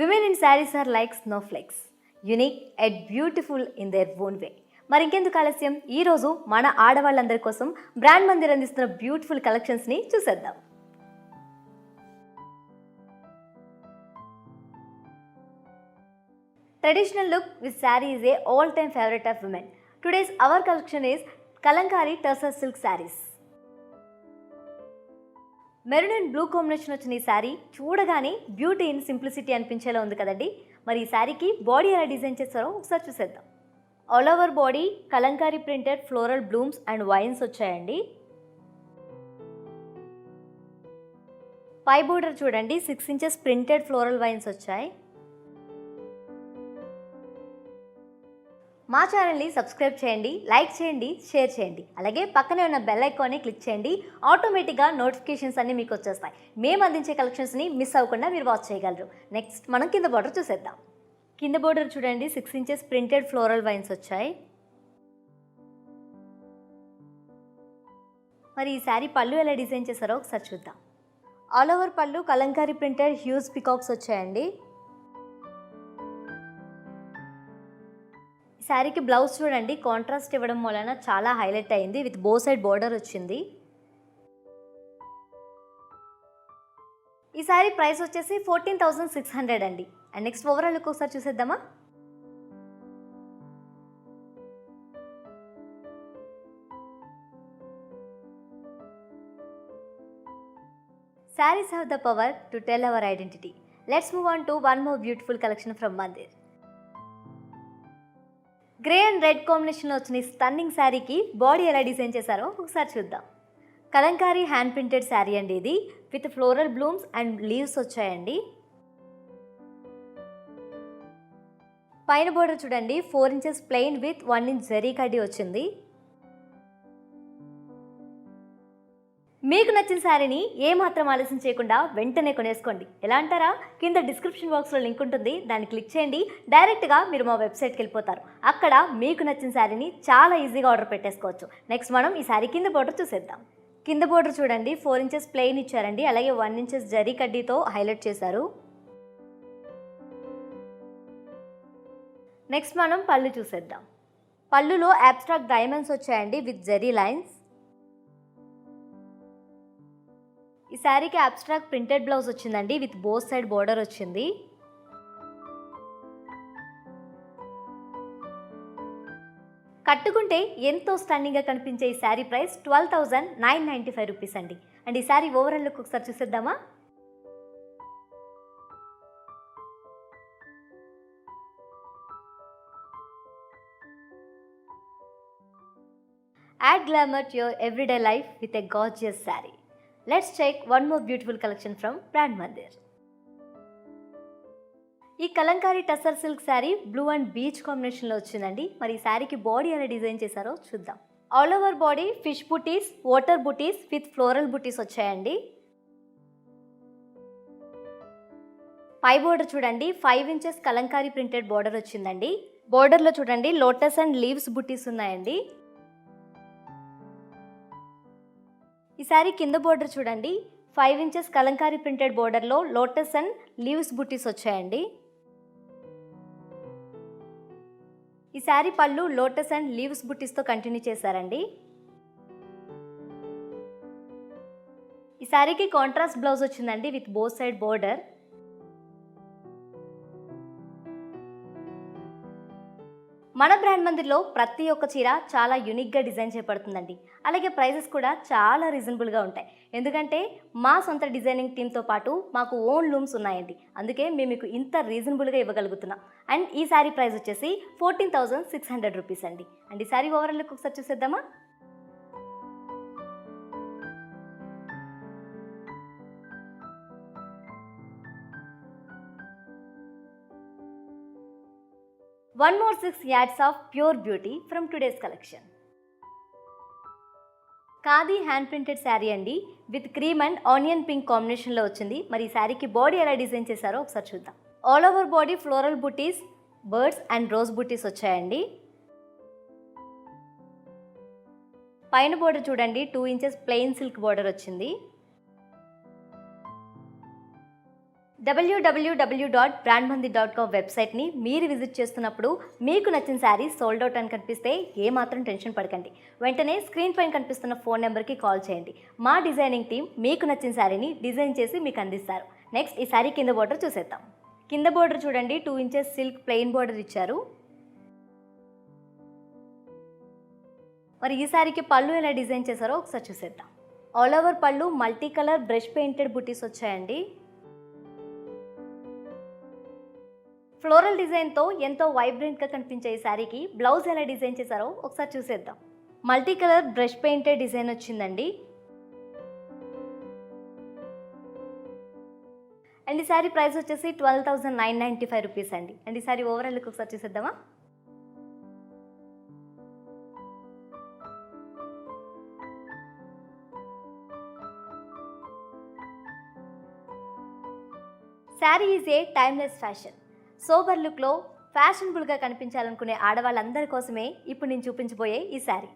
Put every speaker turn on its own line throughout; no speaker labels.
Women in sarees are like snowflakes, unique and beautiful in their own way. మరి ఇంకెందుకు ఆలస్యం, ఈ రోజు మన ఆడవాళ్ళందరి కోసం బ్రాండ్ మందిర్ అందిస్తున్న బ్యూటిఫుల్ కలెక్షన్స్ ని చూసేద్దాం. Traditional look with saree is a all-time favorite of women. Today's our collection is Kalankari Tussar Silk Sarees. Maroon and blue combination వచ్చిన ఈ శారీ చూడగానే బ్యూటీ ఇన్ సింప్లిసిటీ అనిపించేలా ఉంది కదండి. మరి ఈ శారీకి బాడీ ఎలా డిజైన్ చేస్తారో ఒకసారి చూసేద్దాం. All over body kalamkari printed floral blooms and vines వచ్చాయండి. పై బోర్డర్ చూడండి 6 ఇంచెస్ ప్రింటెడ్ ఫ్లోరల్ వైన్స్ వచ్చాయి. మా ఛానల్ని సబ్స్క్రైబ్ చేయండి, లైక్ చేయండి, షేర్ చేయండి. అలాగే పక్కనే ఉన్న బెల్ ఐకాన్ని క్లిక్ చేయండి. ఆటోమేటిక్గా నోటిఫికేషన్స్ అన్నీ మీకు వచ్చేస్తాయి. మేము అందించే కలెక్షన్స్ని మిస్ అవ్వకుండా మీరు వాచ్ చేయగలరు. నెక్స్ట్ మనం కింద బోర్డర్ చూసేద్దాం. కింద బోర్డర్ చూడండి 6 ఇంచెస్ ప్రింటెడ్ ఫ్లోరల్ వైన్స్ వచ్చాయి. మరి ఈ శారీ పళ్ళు ఎలా డిజైన్ చేశారో ఒకసారి చూద్దాం. ఆల్ ఓవర్ పళ్ళు కలంకారీ ప్రింటెడ్ హ్యూజ్ పికాక్స్ వచ్చాయండి. శారీకి బ్లౌజ్ చూడండి కాంట్రాస్ట్ ఇవ్వడం వలన చాలా హైలైట్ అయింది. విత్ బో సైడ్ బోర్డర్ వచ్చింది. ఈ శారీ ప్రైస్ వచ్చేసి 14,600 అండి. అండ్ నెక్స్ట్ ఓవరాల్ లుక్ ఒకసారి చూసేద్దామా. Sarees have the power to tell our identity. Let's move on to one more beautiful collection from Mandir. Grey and red కాంబినేషన్లో వచ్చిన స్టన్నింగ్ శారీకి బాడీ ఎలా డిజైన్ చేశారో ఒకసారి చూద్దాం. కలంకారీ హ్యాండ్ ప్రింటెడ్ శారీ అండి ఇది. With floral blooms and leaves వచ్చాయండి. పైన బోర్డర్ చూడండి 4 inches plain with 1 inch zari కడ్డీ వచ్చింది. మీకు నచ్చిన శారీని ఏమాత్రం ఆలస్యం చేయకుండా వెంటనే కొనేసుకోండి. ఎలా అంటారా, కింద డిస్క్రిప్షన్ బాక్స్లో లింక్ ఉంటుంది, దాన్ని క్లిక్ చేయండి. డైరెక్ట్గా మీరు మా వెబ్సైట్కి వెళ్ళిపోతారు. అక్కడ మీకు నచ్చిన శారీని చాలా ఈజీగా ఆర్డర్ పెట్టేసుకోవచ్చు. నెక్స్ట్ మనం ఈ శారీ కింద బోర్డర్ చూసేద్దాం. కింద బోర్డర్ చూడండి 4 ఇంచెస్ ప్లెయిన్ ఇచ్చారండి. అలాగే 1 ఇంచెస్ జరీ కడ్డీతో హైలైట్ చేశారు. నెక్స్ట్ మనం పళ్ళు చూసేద్దాం. పళ్ళులో అబ్స్ట్రాక్ట్ డైమండ్స్ వచ్చాయండి విత్ జరీ లైన్స్. ఈ శారీకి అబ్స్ట్రాక్ట్ ప్రింటెడ్ బ్లౌజ్ వచ్చిందండి విత్ బోత్ సైడ్ బోర్డర్ వచ్చింది. కట్టుకుంటే ఎంతో స్టన్నింగ్గా కనిపించే ఈ శారీ ప్రైస్ 12,995 రూపీస్ అండి. అండ్ ఈ శారీ ఓవరాల్ లుక్ ఒకసారి చూసేద్దామా. Add glamour to your everyday life with a gorgeous saree. Let's check one more beautiful collection from Brand Mandir. ఈ Kalamkari tussar silk sari blue and beach కాంబినేషన్లో వచ్చిందండి. మరి ఈ శారీకి బాడీ ఎలా డిజైన్ చేశారో చూద్దాం. All over body fish buttis, water buttis with floral బుటీస్ వచ్చాయండి. పై బోర్డర్ చూడండి 5 ఇంచెస్ కలంకారీ ప్రింటెడ్ బోర్డర్ వచ్చిందండి. బోర్డర్లో చూడండి లోటస్ అండ్ లీవ్స్ బుటీస్ ఉన్నాయండి. ఈ శారీ కింద బోర్డర్ చూడండి 5 ఇంచెస్ కలంకారీ ప్రింటెడ్ బోర్డర్లో లోటస్ అండ్ లీవ్స్ బుటీస్ వచ్చాయండి. ఈ శారీ పళ్ళు లోటస్ అండ్ లీవ్స్ బుటీస్తో కంటిన్యూ చేశారండి. ఈ శారీకి కాంట్రాస్ట్ బ్లౌజ్ వచ్చిందండి విత్ బోత్ సైడ్ బోర్డర్. మన బ్రాండ్ మందిర్లో ప్రతి ఒక్క చీర చాలా యూనిక్గా డిజైన్ చేయబడుతుందండి. అలాగే ప్రైజెస్ కూడా చాలా రీజనబుల్గా ఉంటాయి. ఎందుకంటే మా సొంత డిజైనింగ్ టీంతో పాటు మాకు ఓన్ లూమ్స్ ఉన్నాయండి. అందుకే మేము మీకు ఇంత రీజనబుల్గా ఇవ్వగలుగుతున్నాం. అండ్ ఈ శారీ ప్రైస్ వచ్చేసి 14,600 రూపీస్ అండి. అండ్ ఈ శారీ ఓవరాల్ లుక్ ఒకసారి చూసేద్దామా. One more 6 yards of pure beauty from today's collection. Khadi hand printed sari అండి with cream and onion pink కాంబినేషన్లో వచ్చింది. మరి ఈ శారీకి బాడీ ఎలా డిజైన్ చేశారో ఒకసారి చూద్దాం. All over body floral buttis, birds and rose బుటీస్ వచ్చాయండి. పైన బోర్డర్ చూడండి 2 ఇంచెస్ ప్లెయిన్ సిల్క్ బోర్డర్ వచ్చింది. www.brandmandi.com వెబ్సైట్ని మీరు విజిట్ చేస్తున్నప్పుడు మీకు నచ్చిన శారీ సోల్డ్ అవుట్ అని కనిపిస్తే ఏమాత్రం టెన్షన్ పడకండి. వెంటనే స్క్రీన్ పైన కనిపిస్తున్న ఫోన్ నెంబర్కి కాల్ చేయండి. మా డిజైనింగ్ టీం మీకు నచ్చిన శారీని డిజైన్ చేసి మీకు అందిస్తారు. నెక్స్ట్ ఈ శారీ కింద బోర్డర్ చూసేద్దాం. కింద బోర్డర్ చూడండి, 2 ఇంచెస్ సిల్క్ ప్లెయిన్ బోర్డర్ ఇచ్చారు. మరి ఈ శారీకి పళ్ళు ఎలా డిజైన్ చేశారో ఒకసారి చూసేద్దాం. ఆల్ ఓవర్ పళ్ళు మల్టీ కలర్ బ్రష్ పెయింటెడ్ బుటీస్ వచ్చాయండి. ఫ్లోరల్ డిజైన్తో ఎంతో వైబ్రెంట్గా కనిపించే ఈ శారీకి బ్లౌజ్ ఎలా డిజైన్ చేశారో ఒకసారి చూసేద్దాం. Multi colour brush painted design వచ్చిందండి. అండ్ ఈ శారీ ప్రైస్ వచ్చేసి 12,995 రూపీస్ అండి. అండ్ ఈ శారీ ఓవరాల్ లుక్ ఒకసారి చూసేద్దామా. Sari is a timeless fashion. Sober లుక్లో ఫ్యాషనబుల్గా కనిపించాలనుకునే ఆడవాళ్ళందరి కోసమే ఇప్పుడు నేను చూపించబోయే ఈ శారీ.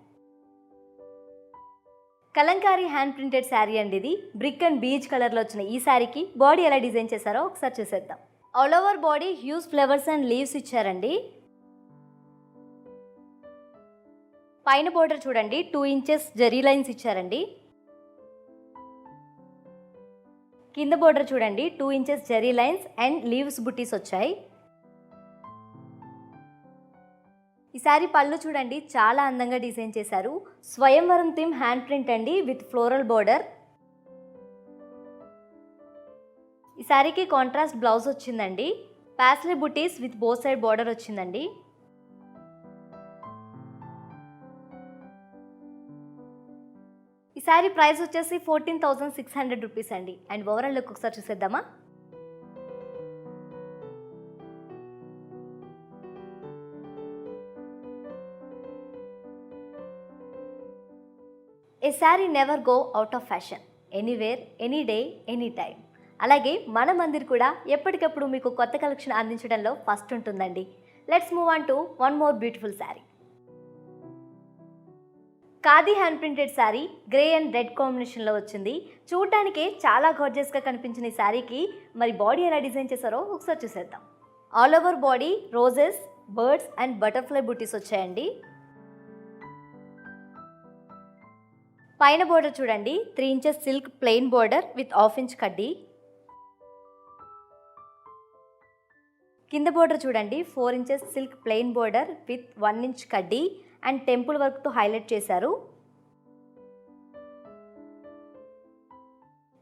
కలంకారీ హ్యాండ్ ప్రింటెడ్ శారీ అండి ఇది. బ్రిక్ అండ్ బీచ్ కలర్లో వచ్చిన ఈ శారీకి బాడీ ఎలా డిజైన్ చేశారో ఒకసారి చూసేద్దాం. All over body huge flowers and leaves ఇచ్చారండి. పైన బోర్డర్ చూడండి, 2 ఇంచెస్ జరీ లైన్స్ ఇచ్చారండి. కింద బోర్డర్ చూడండి, 2 inches zari lines and leaves buttis వచ్చాయి. ఈ శారీ పళ్ళు చూడండి, చాలా అందంగా డిజైన్ చేశారు. స్వయంవరం థీమ్ హ్యాండ్ ప్రింట్ అండి విత్ ఫ్లోరల్ బోర్డర్. ఈ శారీకి కాంట్రాస్ట్ బ్లౌజ్ వచ్చిందండి. ప్యాస్లీ బుటీస్ విత్ బోత్ సైడ్ బోర్డర్ వచ్చిందండి. ఈ శారీ ప్రైస్ వచ్చేసి 14,600 రూపీస్ అండి. అండ్ ఓవరాల్ లుక్ ఒకసారి చూసేద్దామా. A sari never go out of fashion, anywhere, any day, any time. అలాగే మన మందిర్ కూడా ఎప్పటికప్పుడు మీకు కొత్త కలెక్షన్ అందించడంలో ఫస్ట్ ఉంటుందండి. Let's move on to one more beautiful sari. Khadi hand printed sari grey and red కాంబినేషన్లో వచ్చింది. చూడటానికే చాలా గార్జియస్గా కనిపించిన ఈ శారీకి మరి బాడీ ఎలా డిజైన్ చేశారో ఒకసారి చూసేద్దాం. All over body roses, birds and butterfly buttis వచ్చాయండి. పైన బోర్డర్ చూడండి, 3 inches silk plain border with half inch కడ్డీ. కింద బోర్డర్ చూడండి, 4 inches silk plain border with 1 inch కడ్డీ అండ్ టెంపుల్ వర్క్తో హైలైట్ చేశారు.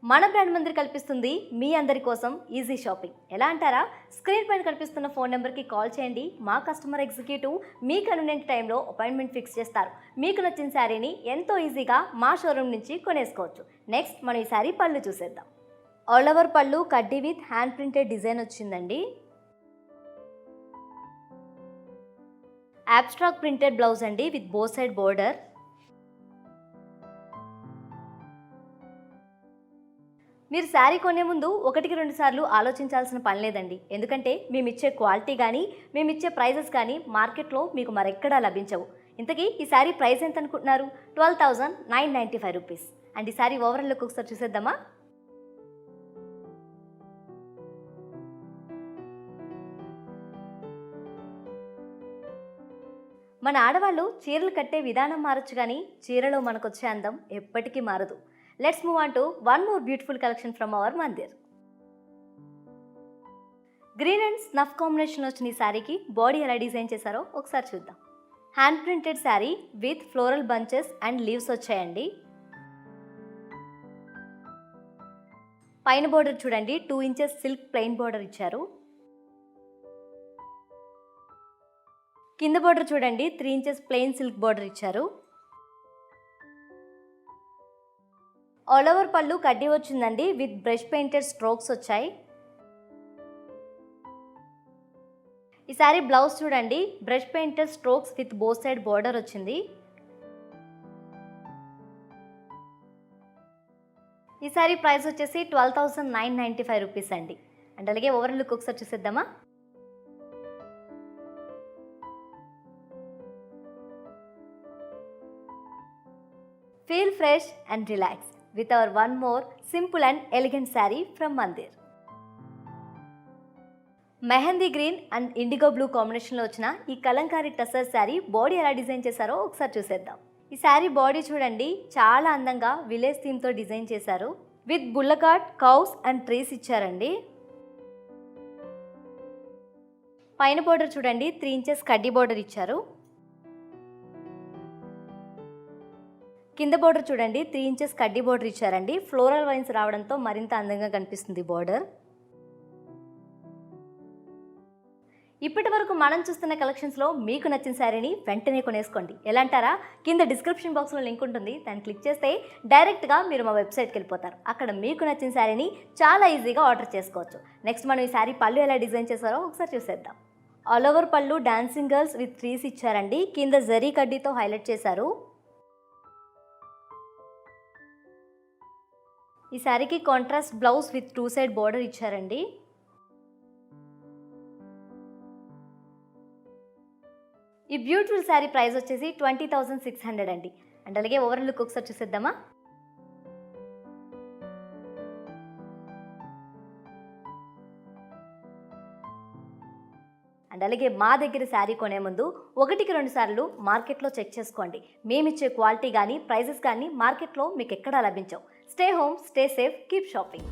మన బ్రాండ్ మందిర్ కల్పిస్తుంది మీ అందరి కోసం ఈజీ షాపింగ్. ఎలా అంటారా? స్క్రీన్ పైన కనిపిస్తున్న ఫోన్ నెంబర్కి కాల్ చేయండి. మా కస్టమర్ ఎగ్జిక్యూటివ్ మీ కన్వీనియంట్ టైంలో అపాయింట్మెంట్ ఫిక్స్ చేస్తారు. మీకు నచ్చిన శారీని ఎంతో ఈజీగా మా షోరూమ్ నుంచి కొనేసుకోవచ్చు. నెక్స్ట్ మనం ఈ శారీ పళ్ళు చూసేద్దాం. ఆల్ ఓవర్ పళ్ళు కడ్డీ విత్ హ్యాండ్ ప్రింటెడ్ డిజైన్ వచ్చిందండి. అబ్స్ట్రాక్ట్ ప్రింటెడ్ బ్లౌజ్ అండి విత్ బోత్ సైడ్ బోర్డర్. మీరు శారీ కొనే ముందు 1-2 సార్లు ఆలోచించాల్సిన పని లేదండి. ఎందుకంటే మేమిచ్చే క్వాలిటీ కానీ మేమిచ్చే ప్రైజెస్ కానీ మార్కెట్లో మీకు మరెక్కడా లభించవు. ఇంతకీ ఈ శారీ ప్రైస్ ఎంత అనుకుంటున్నారు? 12,995 రూపీస్. అండ్ ఈ శారీ ఓవరాల్ లుక్ ఒకసారి చూసేద్దామా. మన ఆడవాళ్ళు చీరలు కట్టే విధానం మారచ్చు కానీ చీరలో మనకొచ్చే అందం ఎప్పటికీ మారదు. Let's move on to one more beautiful collection from our Mandir. Green and snuff combination వచ్చిన ఈ శారీకి బాడీ ఎలా డిజైన్ చేశారో ఒకసారి చూద్దాం. Hand printed sari with floral bunches and leaves వచ్చాయండి. పైన బోర్డర్ చూడండి, 2 ఇంచెస్ సిల్క్ ప్లెయిన్ బోర్డర్ ఇచ్చారు. కింద బోర్డర్ చూడండి, 3 ఇంచెస్ ప్లెయిన్ సిల్క్ బోర్డర్ ఇచ్చారు. ఆల్ ఓవర్ పళ్ళు కడ్డీ వచ్చిందండి విత్ బ్రష్ పెయింటెడ్ స్ట్రోక్స్ వచ్చాయి. ఈ శారీ బ్లౌజ్ చూడండి, brush painted strokes with both side border వచ్చింది. ఈ శారీ ప్రైస్ వచ్చేసి 12,995 రూపీస్ అండి. అండ్ అలాగే ఓవరాల్ లుక్ ఒకసారి చూసేద్దామా. Feel fresh and relax with our one more simple and elegant saree from Mandir. Mehndi green and IndiGo blue కాంబినేషన్లో వచ్చిన ఈ కలంకారీ టస్సర్ శారీ బాడీ ఎలా డిజైన్ చేశారో ఒకసారి చూసేద్దాం. ఈ శారీ బాడీ చూడండి, చాలా అందంగా విలేజ్ థీమ్తో డిజైన్ చేశారు. విత్ బుల్లకాట్, కౌస్ అండ్ ట్రీస్ ఇచ్చారండి. పైన బోర్డర్ చూడండి 3 ఇంచెస్ కడ్డీ బోర్డర్ ఇచ్చారు. కింద బోర్డర్ చూడండి 3 ఇంచెస్ కడ్డీ బోర్డర్ ఇచ్చారండి. ఫ్లోరల్ వైన్స్ రావడంతో మరింత అందంగా కనిపిస్తుంది బోర్డర్. ఇప్పటి వరకు మనం చూస్తున్న కలెక్షన్స్లో మీకు నచ్చిన శారీని వెంటనే కొనేసుకోండి. ఎలా అంటారా? కింద డిస్క్రిప్షన్ బాక్స్లో లింక్ ఉంటుంది, దాన్ని క్లిక్ చేస్తే డైరెక్ట్గా మీరు మా వెబ్సైట్కి వెళ్ళిపోతారు. అక్కడ మీకు నచ్చిన శారీని చాలా ఈజీగా ఆర్డర్ చేసుకోవచ్చు. నెక్స్ట్ మనం ఈ శారీ పళ్ళు ఎలా డిజైన్ చేశారో ఒకసారి చూసేద్దాం. ఆల్ ఓవర్ పళ్ళు డాన్సింగ్ గర్ల్స్ విత్ ట్రీస్ ఇచ్చారండి. కింద జరీ కడ్డీతో హైలైట్ చేశారు. ఈ శారీకి contrast blouse with 2 side border ఇచ్చారండి. ఈ బ్యూటిఫుల్ శారీ ప్రైస్ వచ్చేసి 20,600 అండి. అండ్ అలాగే ఓవరాల్ లుక్ ఒకసారి చూసేద్దామా? అండ్ అలాగే మా దగ్గర శారీ కొనే ముందు 1-2 సార్లు మార్కెట్లో చెక్ చేసుకోండి. మేమిచ్చే క్వాలిటీ కానీ ప్రైజెస్ కానీ మార్కెట్లో మీకు ఎక్కడా లభించవు. Stay home, stay safe, keep shopping.